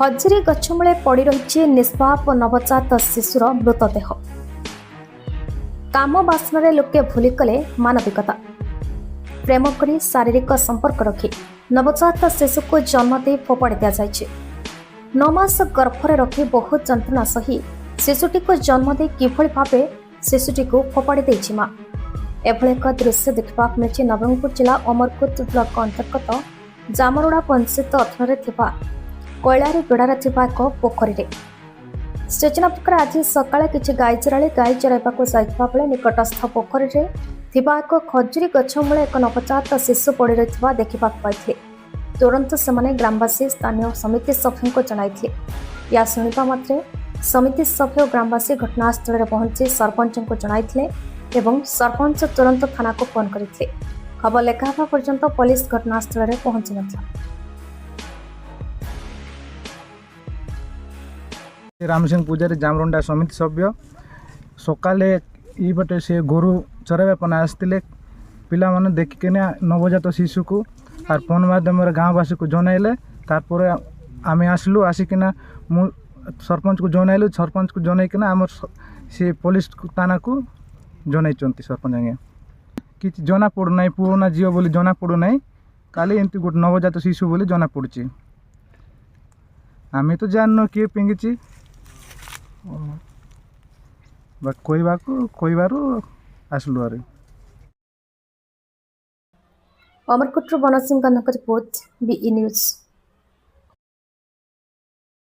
ଖଜୁରୀ ଗଛମୂଳେ ପଡ଼ି ରହିଛି ନିଷ୍ପାପ ନବଜାତ ଶିଶୁର ମୃତଦେହ। କାମ ବାସନାରେ ଲୋକେ ଭୁଲି କଲେ ମାନବିକତା। ପ୍ରେମ କରି ଶାରୀରିକ ସମ୍ପର୍କ ରଖି ନବଜାତ ଶିଶୁକୁ ଜନ୍ମ ଦେଇ ଫୋପାଡ଼ି ଦିଆଯାଇଛି। 9 ମାସ ଗର୍ଭରେ ରଖି ବହୁ ଯନ୍ତ୍ରଣା ସହି ଶିଶୁଟିକୁ ଜନ୍ମ ଦେଇ କିଭଳି ଭାବେ ଶିଶୁଟିକୁ ଫୋପାଡ଼ି ଦେଇଛି ମା। ଏଭଳି ଏକ ଦୃଶ୍ୟ ଦେଖିବାକୁ ମିଳିଛି ନବରଙ୍ଗପୁର ଜିଲ୍ଲା ଅମରକୁଦ ବ୍ଲକ ଅନ୍ତର୍ଗତ ଜାମରୋଡ଼ା ପଞ୍ଚାୟତ ଅଧୀନରେ ଥିବା କୈଳାରୀଗଡ଼ାରେ ଥିବା ଏକ ପୋଖରୀରେ। ସୂଚନା ପ୍ରକାର ଆଜି ସକାଳେ କିଛି ଗାଈ ଚରାଇବାକୁ ଯାଇଥିବା ବେଳେ ନିକଟସ୍ଥ ପୋଖରୀରେ ଥିବା ଏକ ଖଜୁରୀ ଗଛ ମୂଳେ ଏକ ନବଜାତ ଶିଶୁ ପଡ଼ି ରହିଥିବା ଦେଖିବାକୁ ପାଇଥିଲେ। ତୁରନ୍ତ ସେମାନେ ଗ୍ରାମବାସୀ ସ୍ଥାନୀୟ ସମିତି ସଭ୍ୟଙ୍କୁ ଜଣାଇଥିଲେ। ଏହା ଶୁଣିବା ମାତ୍ରେ ସମିତି ସଭ୍ୟ ଓ ଗ୍ରାମବାସୀ ଘଟଣାସ୍ଥଳରେ ପହଞ୍ଚି ସରପଞ୍ଚଙ୍କୁ ଜଣାଇଥିଲେ ଏବଂ ସରପଞ୍ଚ ତୁରନ୍ତ ଥାନାକୁ ଫୋନ୍ କରିଥିଲେ। ଖବର ଲେଖା ହେବା ପର୍ଯ୍ୟନ୍ତ ପୋଲିସ ଘଟଣାସ୍ଥଳରେ ପହଞ୍ଚି ନଥିଲା। रामसिंह पूजारी जामरोंडा समिति सभ्य सकाले ये से गोरु चराइबा ପାଇଁ ଆସିଥିଲେ। ପିଲାମାନେ ଦେଖିକିନା ନବଜାତ ଶିଶୁକୁ আর ଫୋନ୍ ମାଧ୍ୟମରେ ଗାଁବାସୀକୁ ଜଣାଇଲେ। ତାପରେ ଆମେ ଆସିଲୁ, ଆସିକିନା ମୁଁ ସରପଞ୍ଚକୁ ଜଣାଇଲୁ, ସରପଞ୍ଚକୁ ଜଣାଇକିନା ଆମର ସେ ପୋଲିସ ଥାନାକୁ ଜଣାଇଛନ୍ତି। ସରପଞ୍ଚ ଆଜ୍ଞା କିଛି ଜଣା ପଡ଼ୁନାହିଁ, ପୁଅ ନା ଝିଅ ବୋଲି ଜଣା ପଡ଼ୁନାହିଁ, କାଲି ଏମିତି ଗୋଟେ ନବଜାତ ଶିଶୁ ବୋଲି ଜଣା ପଡ଼ୁଛି। ଆମେ ତ ଜାଣିନୁ କିଏ ପିଙ୍ଗିଛି, କହିବାରୁ ଆସିଲୁ। ଆରେ ଅମରକୁଟରୁ ବନସିଂହଙ୍କ ରିପୋର୍ଟ, BE ନ୍ୟୁଜ୍।